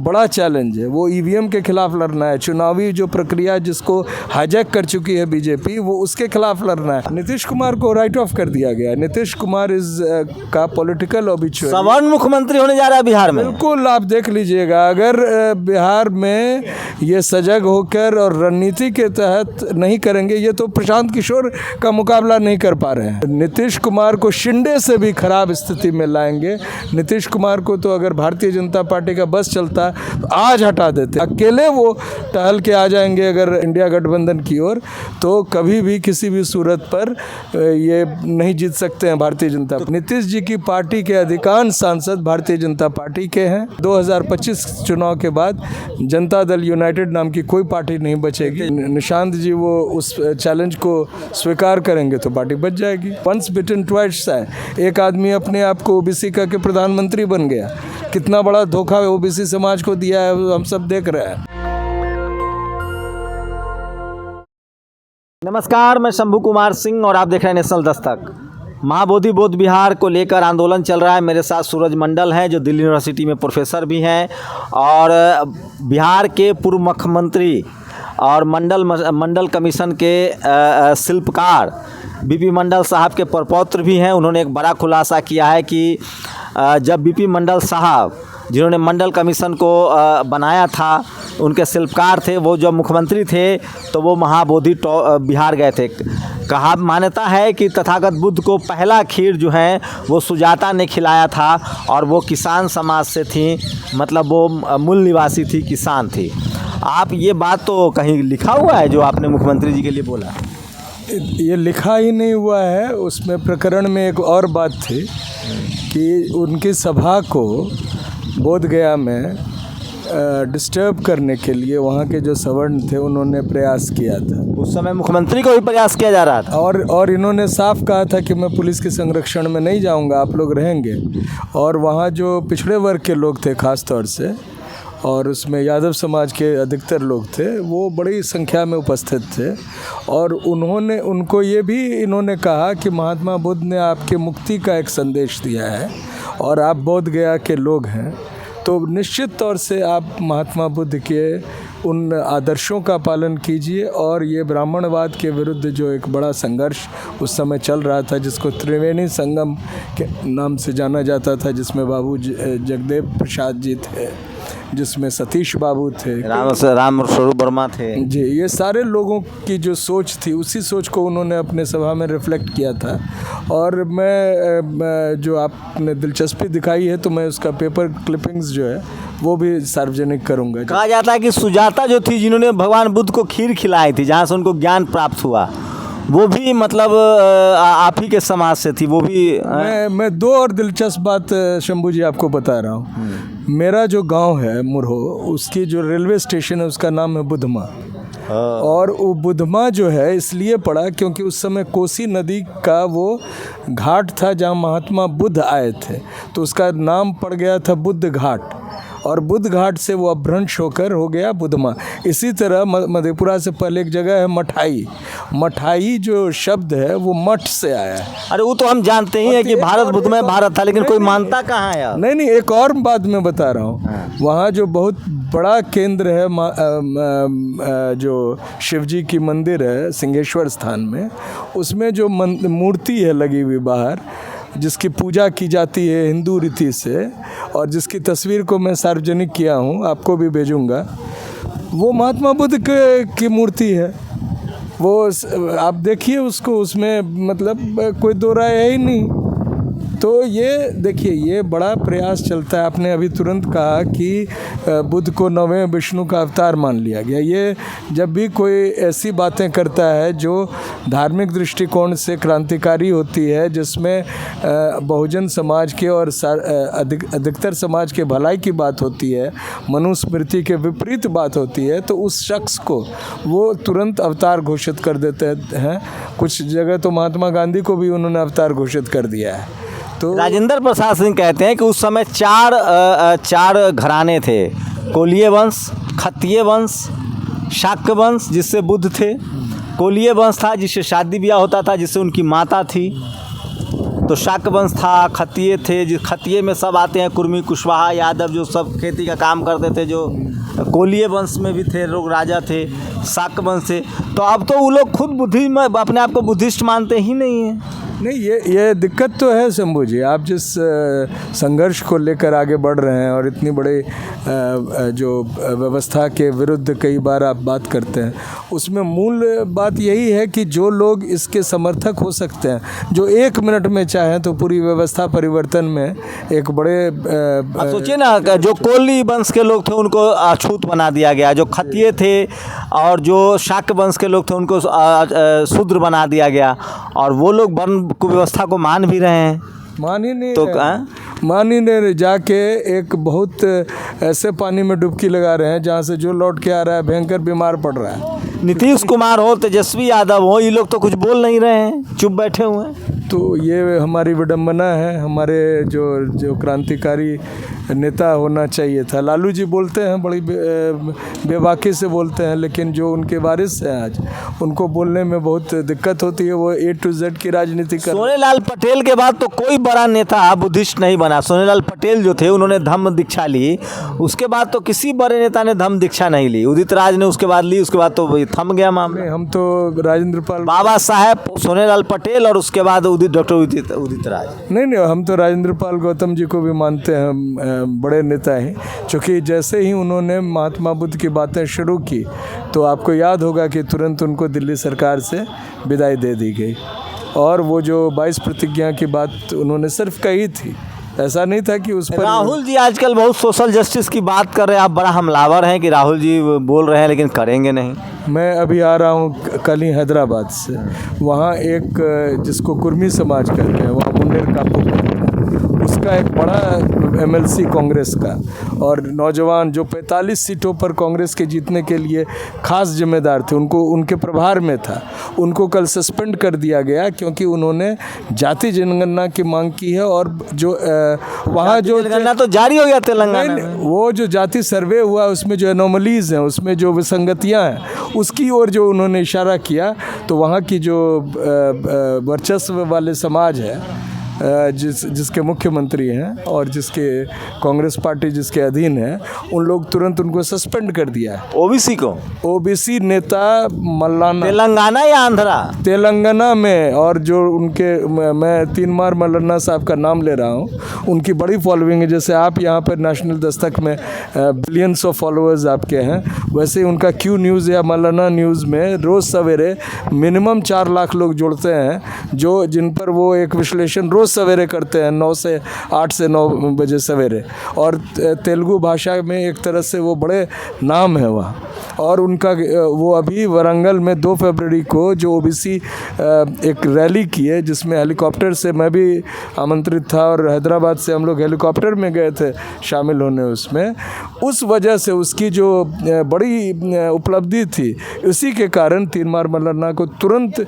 बड़ा चैलेंज है। वो ईवीएम के खिलाफ लड़ना है, चुनावी जो प्रक्रिया जिसको हाईजैक कर चुकी है बीजेपी, वो उसके खिलाफ लड़ना है। नीतीश कुमार को राइट ऑफ कर दिया गया। नीतीश कुमार का पॉलिटिकल ऑबिचुअरी, सवर्ण मुख्यमंत्री होने जा रहा है बिहार में। बिल्कुल आप देख लीजिएगा, अगर बिहार में ये सजग होकर और रणनीति के तहत नहीं करेंगे, ये तो प्रशांत किशोर का मुकाबला नहीं कर पा रहे हैं। नीतीश कुमार को शिंदे से भी खराब स्थिति में लाएंगे। नीतीश कुमार को तो अगर भारतीय जनता पार्टी का बस चलता तो आज हटा देते, अकेले वो टहल के आ जाएंगे अगर इंडिया गठबंधन की ओर, तो कभी भी किसी भी सूरत पर ये नहीं जीत सकते हैं भारतीय जनता। नीतीश जी की पार्टी के अधिकांश सांसद भारतीय जनता पार्टी के हैं। 2025 चुनाव के बाद जनता दल यूनाइटेड नाम की कोई पार्टी नहीं बचेगी। निशांत जी वो उस चैलेंज को स्वीकार करेंगे तो पार्टी बच जाएगी। वंस बिटन ट्वाइस है। एक आदमी अपने आप को ओबीसी का के प्रधानमंत्री बन गया, कितना बड़ा धोखा ओबीसी समाज को दिया है हम सब देख रहे हैं। नमस्कार, मैं शंभू कुमार सिंह और आप देख रहे हैं नेशनल दस्तक। महाबोधि बौद्ध विहार को लेकर आंदोलन चल रहा है। मेरे साथ सूरज मंडल हैं जो दिल्ली यूनिवर्सिटी में प्रोफेसर भी हैं और बिहार के पूर्व मुख्यमंत्री और मंडल कमीशन के शिल्पकार बीपी मंडल साहब के प्रपौत्र भी हैं। उन्होंने एक बड़ा खुलासा किया है कि जब बीपी मंडल साहब जिन्होंने मंडल कमीशन को बनाया था, उनके शिल्पकार थे, वो जब मुख्यमंत्री थे तो वो महाबोधि बिहार गए थे। कहा मान्यता है कि तथागत बुद्ध को पहला खीर जो है वो सुजाता ने खिलाया था और वो किसान समाज से थी, मतलब वो मूल निवासी थी, किसान थी। आप ये बात तो कहीं लिखा हुआ है जो आपने मुख्यमंत्री जी के लिए बोला? ये लिखा ही नहीं हुआ है, उसमें प्रकरण में एक और बात थी कि उनकी सभा को बोध गया में डिस्टर्ब करने के लिए वहाँ के जो सवर्ण थे उन्होंने प्रयास किया था। उस समय मुख्यमंत्री को भी प्रयास किया जा रहा था और इन्होंने साफ कहा था कि मैं पुलिस के संरक्षण में नहीं जाऊँगा, आप लोग रहेंगे। और वहाँ जो पिछड़े वर्ग के लोग थे खास तौर से, और उसमें यादव समाज के अधिकतर लोग थे, वो बड़ी संख्या में उपस्थित थे। और उनको ये भी इन्होंने कहा कि महात्मा बुद्ध ने आपके मुक्ति का एक संदेश दिया है और आप बोध गया के लोग हैं, तो निश्चित तौर से आप महात्मा बुद्ध के उन आदर्शों का पालन कीजिए। और ये ब्राह्मणवाद के विरुद्ध जो एक बड़ा संघर्ष उस समय चल रहा था, जिसको त्रिवेणी संगम के नाम से जाना जाता था, जिसमें बाबू जगदेव प्रसाद जी थे, जिसमें सतीश बाबू थे, राम स्वरूप वर्मा थे जी, ये सारे लोगों की जो सोच थी, उसी सोच को उन्होंने अपने सभा में रिफ्लेक्ट किया था। और मैं जो आपने दिलचस्पी दिखाई है तो मैं उसका पेपर क्लिपिंग्स जो है वो भी सार्वजनिक करूँगा। कहा जाता है कि सुजाता जो थी, जिन्होंने भगवान बुद्ध को खीर खिलाई थी, जहाँ से उनको ज्ञान प्राप्त हुआ, वो भी मतलब आप ही के समाज से थी। वो भी मैं दो और दिलचस्प बात शंभू जी आपको बता रहा हूँ। मेरा जो गांव है मुरहो, उसकी जो रेलवे स्टेशन है उसका नाम है बुधमा। और वो बुधमा जो है इसलिए पड़ा क्योंकि उस समय कोसी नदी का वो घाट था जहाँ महात्मा बुद्ध आए थे, तो उसका नाम पड़ गया था बुद्ध घाट, और बुद्ध घाट से वो अपभ्रंश होकर हो गया बुधमा। इसी तरह मधेपुरा से पहले एक जगह है मठाई। मठाई जो शब्द है वो मठ से आया है। अरे वो तो हम जानते ही हैं कि भारत बुद्ध में भारत था, लेकिन कोई मानता कहाँ है? नहीं, एक और बात मैं बता रहा हूँ। वहाँ जो बहुत बड़ा केंद्र है, जो शिव जी की मंदिर है सिंहेश्वर स्थान में, उसमें जो मूर्ति है लगी हुई बाहर, जिसकी पूजा की जाती है हिंदू रीति से, और जिसकी तस्वीर को मैं सार्वजनिक किया हूँ, आपको भी भेजूँगा, वो महात्मा बुद्ध की मूर्ति है। वो आप देखिए उसको, उसमें मतलब कोई दो राय है ही नहीं। तो ये देखिए, ये बड़ा प्रयास चलता है। आपने अभी तुरंत कहा कि बुद्ध को 9वें विष्णु का अवतार मान लिया गया। ये जब भी कोई ऐसी बातें करता है जो धार्मिक दृष्टिकोण से क्रांतिकारी होती है, जिसमें बहुजन समाज के और अधिकतर समाज के भलाई की बात होती है, मनुस्मृति के विपरीत बात होती है, तो उस शख्स को वो तुरंत अवतार घोषित कर देते हैं। कुछ जगह तो महात्मा गांधी को भी उन्होंने अवतार घोषित कर दिया है। तो राजेंद्र प्रसाद सिंह कहते हैं कि उस समय चार घराने थे, कोलिय वंश, खत्तिय वंश, शाक्य वंश जिससे बुद्ध थे, कोलिय वंश था जिससे शादी ब्याह होता था, जिससे उनकी माता थी, तो शाक वंश था, खतिये थे, जिस खतिये में सब आते हैं, कुर्मी, कुशवाहा, यादव, जो सब खेती का काम करते थे, जो कोलिये वंश में भी थे लोग, राजा थे, शाक वंश थे। तो अब तो वो लोग खुद बुद्धि में अपने आप को बुद्धिस्ट मानते ही नहीं हैं। नहीं, ये दिक्कत तो है शंभू जी। आप जिस संघर्ष को लेकर आगे बढ़ रहे हैं और इतनी बड़े जो व्यवस्था के विरुद्ध कई बार आप बात करते हैं, उसमें मूल बात यही है कि जो लोग इसके समर्थक हो सकते हैं, जो 1 मिनट में चाहें तो पूरी व्यवस्था परिवर्तन में एक बड़े सोचिए ना, जो कोली वंश के लोग थे उनको अछूत बना दिया गया, जो खतिये थे और जो शाक वंश के लोग थे उनको शूद्र बना दिया गया, और वो लोग वर्ण व्यवस्था को मान भी रहे हैं। मान ही नहीं तो मान ही नहीं, जाके एक बहुत ऐसे पानी में डुबकी लगा रहे हैं जहाँ से जो लौट के आ रहा है भयंकर बीमार पड़ रहा है। नीतीश कुमार हो, तेजस्वी यादव हो, ये लोग तो कुछ बोल नहीं रहे हैं, चुप बैठे हुए हैं। तो ये हमारी विडंबना है। हमारे जो क्रांतिकारी नेता होना चाहिए था, लालू जी बोलते हैं, बड़ी बेबाकी से बोलते हैं, लेकिन जो उनके वारिस हैं आज, उनको बोलने में बहुत दिक्कत होती है। वो A to Z की राजनीति कर। सोनेलाल पटेल के बाद तो कोई बड़ा नेता बुद्धिस्ट नहीं बना। सोनेलाल पटेल जो थे उन्होंने धम्म दीक्षा ली, उसके बाद तो किसी बड़े नेता ने धम्म दीक्षा नहीं ली। उदित राज ने उसके बाद ली, उसके बाद तो थम गया मामला। हम तो राजेंद्र पाल, बाबा साहेब, सोनेलाल पटेल और उसके बाद डॉक्टर उदित राज। नहीं, हम तो राजेंद्र पाल गौतम जी को भी मानते हैं बड़े नेता हैं, क्योंकि जैसे ही उन्होंने महात्मा बुद्ध की बातें शुरू की तो आपको याद होगा कि तुरंत उनको दिल्ली सरकार से विदाई दे दी गई। और वो जो 22 प्रतिज्ञा की बात उन्होंने सिर्फ कही थी, ऐसा नहीं था कि उस पर। राहुल जी आजकल बहुत सोशल जस्टिस की बात कर रहे हैं। आप बड़ा हमलावर हैं कि राहुल जी बोल रहे हैं लेकिन करेंगे नहीं। मैं अभी आ रहा हूँ कल ही हैदराबाद से, वहाँ एक जिसको कुर्मी समाज कहते हैं, वहाँ मुन्नेर कापू, उसका एक बड़ा MLC कांग्रेस का, और नौजवान जो 45 सीटों पर कांग्रेस के जीतने के लिए खास जिम्मेदार थे, उनको उनके प्रभार में था, उनको कल सस्पेंड कर दिया गया क्योंकि उन्होंने जाति जनगणना की मांग की है। और जो वहाँ जो जनगणना तो जारी हो गया तेलंगाना में, वो जो जाति सर्वे हुआ उसमें जो एनोमलीज हैं, उसमें जो विसंगतियाँ हैं, उसकी ओर जो उन्होंने इशारा किया, तो वहाँ की जो वर्चस्व वाले समाज है, जिसके मुख्यमंत्री हैं और जिसके कांग्रेस पार्टी जिसके अधीन है, उन लोग तुरंत उनको सस्पेंड कर दिया है। ओबीसी को, ओबीसी नेता मल्लाना, तेलंगाना या आंध्रा, तेलंगाना में, और जो उनके, मैं 3 बार मल्लाना साहब का नाम ले रहा हूँ, उनकी बड़ी फॉलोइंग है। जैसे आप यहाँ पर नेशनल दस्तक में बिलियंस ऑफ फॉलोअर्स आपके हैं, वैसे ही उनका क्यू न्यूज़ या मल्लाना न्यूज़ में रोज़ सवेरे मिनिमम 4 लाख लोग जुड़ते हैं, जो जिन पर वो एक विश्लेषण रोज़ सवेरे करते हैं, 8 से 9 बजे सवेरे। और तेलुगु भाषा में एक तरह से वो बड़े नाम है वहाँ। और उनका वो अभी वरंगल में 2 फरवरी को जो ओबीसी एक रैली की है, जिसमें हेलीकॉप्टर से, मैं भी आमंत्रित था और हैदराबाद से हम लोग हेलीकॉप्टर में गए थे शामिल होने उसमें, उस वजह से उसकी जो बड़ी उपलब्धि थी, उसी के कारण 3 बार मल्लाना को तुरंत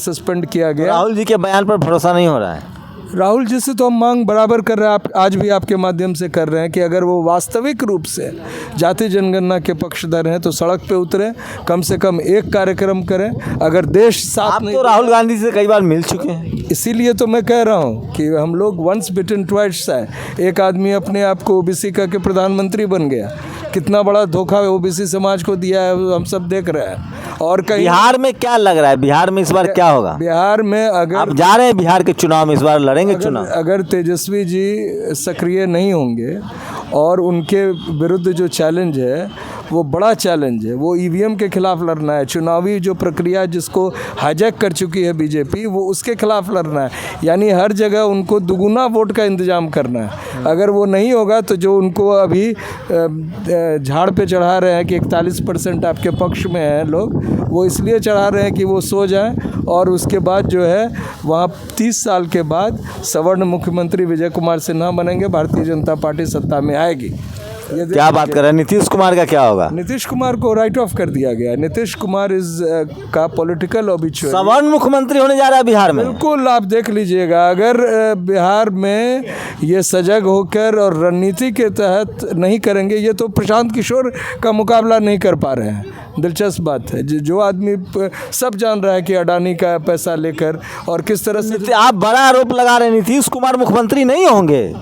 सस्पेंड किया गया। राहुल जी के बयान पर भरोसा नहीं हो रहा है। राहुल जी से तो हम मांग बराबर कर रहे हैं, आप आज भी आपके माध्यम से कर रहे हैं कि अगर वो वास्तविक रूप से जाति जनगणना के पक्षधर हैं तो सड़क पे उतरें, कम से कम एक कार्यक्रम करें। अगर देश साथ आप नहीं, तो राहुल गांधी से कई बार मिल चुके हैं, इसीलिए तो मैं कह रहा हूँ कि हम लोग वंस बिटन ट्वाइस है। एक आदमी अपने आप को ओबीसी का के प्रधानमंत्री बन गया, कितना बड़ा धोखा ओबीसी समाज को दिया है हम सब देख रहे हैं। और कहीं बिहार में क्या लग रहा है, बिहार में इस बार क्या होगा? बिहार में अगर आप जा रहे हैं बिहार के चुनाव में, इस बार लड़ेंगे चुनाव? अगर तेजस्वी जी सक्रिय नहीं होंगे और उनके विरुद्ध जो चैलेंज है वो बड़ा चैलेंज है, वो ईवीएम के खिलाफ लड़ना है, चुनावी जो प्रक्रिया जिसको हाईजैक कर चुकी है बीजेपी, वो उसके खिलाफ लड़ना है। यानी हर जगह उनको दुगुना वोट का इंतजाम करना है। अगर वो नहीं होगा तो जो उनको अभी झाड़ पे चढ़ा रहे हैं कि 41% आपके पक्ष में हैं लोग, वो इसलिए चढ़ा रहे हैं कि वो सो जाएं, और उसके बाद जो है वहाँ 30 साल के बाद सवर्ण मुख्यमंत्री विजय कुमार सिन्हा बनेंगे, भारतीय जनता पार्टी सत्ता में आएगी। क्या बात कर रहे हैं? नीतीश कुमार का क्या होगा? नीतीश कुमार को राइट ऑफ कर दिया गया। नीतीश कुमार इज का पॉलिटिकल ऑबिचुअरी सवर्ण मुख्यमंत्री होने जा रहा है बिहार में। बिल्कुल, आप देख लीजिएगा, अगर बिहार में ये सजग होकर और रणनीति के तहत नहीं करेंगे, ये तो प्रशांत किशोर का मुकाबला नहीं कर पा रहे हैं। दिलचस्प बात है, जो आदमी सब जान रहा है कि अडानी का पैसा लेकर और किस तरह से आप बड़ा आरोप लगा रहे हैं नीतीश कुमार मुख्यमंत्री नहीं होंगे।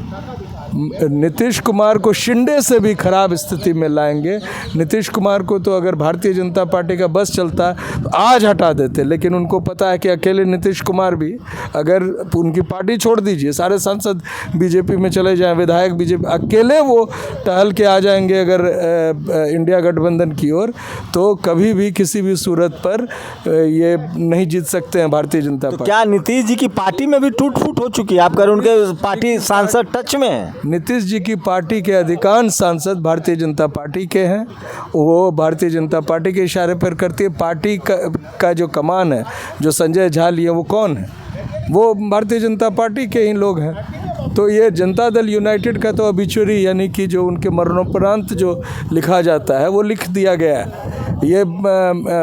नीतीश कुमार को शिंदे से भी खराब स्थिति में लाएंगे। नीतीश कुमार को तो अगर भारतीय जनता पार्टी का बस चलता तो आज हटा देते, लेकिन उनको पता है कि अकेले नीतीश कुमार भी, अगर उनकी पार्टी छोड़ दीजिए, सारे सांसद बीजेपी में चले जाएं, विधायक बीजेपी, अकेले वो टहल के आ जाएंगे अगर इंडिया गठबंधन की ओर, तो कभी भी किसी भी सूरत पर ये नहीं जीत सकते हैं भारतीय जनता पार्टी। क्या नीतीश जी की पार्टी में भी टूट फूट हो चुकी है? आप कह रहे उनके पार्टी सांसद टच में है? नीतीश जी की पार्टी के अधिकांश सांसद भारतीय जनता पार्टी के हैं। वो भारतीय जनता पार्टी के इशारे पर करती है। पार्टी का जो कमान है, जो संजय झा लिए, वो कौन है? वो भारतीय जनता पार्टी के ही लोग हैं। तो ये जनता दल यूनाइटेड का तो ऑबिचुअरी, यानी कि जो उनके मरणोपरांत जो लिखा जाता है, वो लिख दिया गया है। ये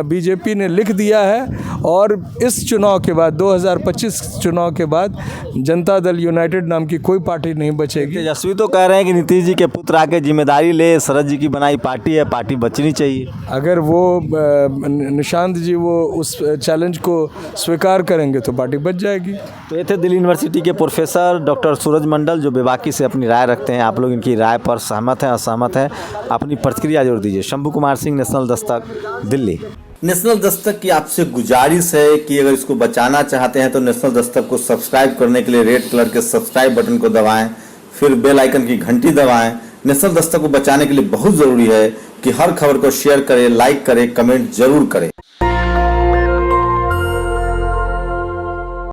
बीजेपी ने लिख दिया है और इस चुनाव के बाद, 2025 चुनाव के बाद, जनता दल यूनाइटेड नाम की कोई पार्टी नहीं बचेगी। तेजस्वी तो कह रहे हैं कि नीतीश जी के पुत्र आके जिम्मेदारी ले, शरद जी की बनाई पार्टी है, पार्टी बचनी चाहिए। अगर वो निशांत जी वो उस चैलेंज को स्वीकार करेंगे तो पार्टी बच जाएगी। तो ये थे दिल्ली यूनिवर्सिटी के प्रोफेसर डॉक्टर सूरज मंडल, जो बेबाकी से अपनी राय रखते हैं। आप लोग इनकी राय पर सहमत हैं, असहमत हैं? अपनी प्रतिक्रिया जरूर दीजिए। शंभू कुमार सिंह, नेशनल दस्तक, दिल्ली। नेशनल दस्तक की आपसे गुजारिश है कि अगर इसको बचाना चाहते हैं तो नेशनल दस्तक को सब्सक्राइब करने के लिए रेड कलर के सब्सक्राइब बटन को दबाएं, फिर बेल आइकन की घंटी दबाएं। नेशनल दस्तक को बचाने के लिए बहुत जरूरी है कि हर खबर को शेयर करें, लाइक करें, कमेंट जरूर करें।